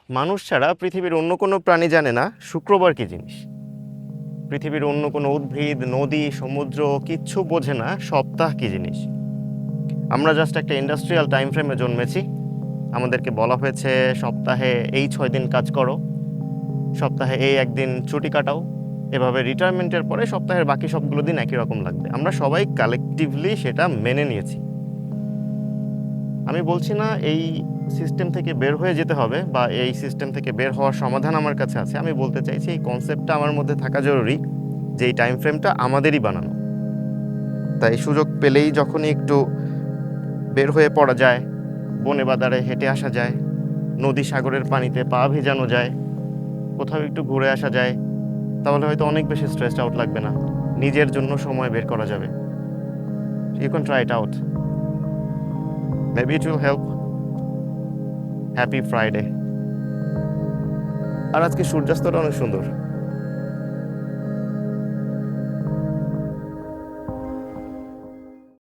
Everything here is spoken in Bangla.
মানুষ ছাড়া পৃথিবীর অন্য কোনো প্রাণী জানে না শুক্রবার কী জিনিস। পৃথিবীর অন্য কোনো উদ্ভিদ, নদী, সমুদ্র কিচ্ছু বোঝে না সপ্তাহ কী জিনিস। আমরা জাস্ট একটা ইন্ডাস্ট্রিয়াল টাইম ফ্রেমে জন্মেছি। আমাদেরকে বলা হয়েছে সপ্তাহে এই 6 দিন কাজ করো, সপ্তাহে এই একদিন ছুটি কাটাও। এভাবে রিটায়ারমেন্টের পরে সপ্তাহের বাকি সবগুলো দিন একই রকম লাগবে। আমরা সবাই কালেকটিভলি সেটা মেনে নিয়েছি। আমি বলছি না এই সিস্টেম থেকে বের হয়ে যেতে হবে বা এই সিস্টেম থেকে বের হওয়ার সমাধান আমার কাছে আছে। আমি বলতে চাইছি এই কনসেপ্টটা আমার মধ্যে থাকা জরুরি যে এই টাইম ফ্রেমটা আমাদেরই বানানো। তাই সুযোগ পেলেই যখনই একটু বের হয়ে পড়া যায়, বনে বাদারে হেঁটে আসা যায়, নদী সাগরের পানিতে পা ভেজানো যায়, কোথাও একটু ঘুরে আসা যায়, তাহলে হয়তো অনেক বেশি স্ট্রেসড আউট লাগবে না। নিজের জন্য সময় বের করা যাবে। You can try it out, maybe it will help. Happy Friday. আর আজকে সূর্যাস্তটা অনেক সুন্দর।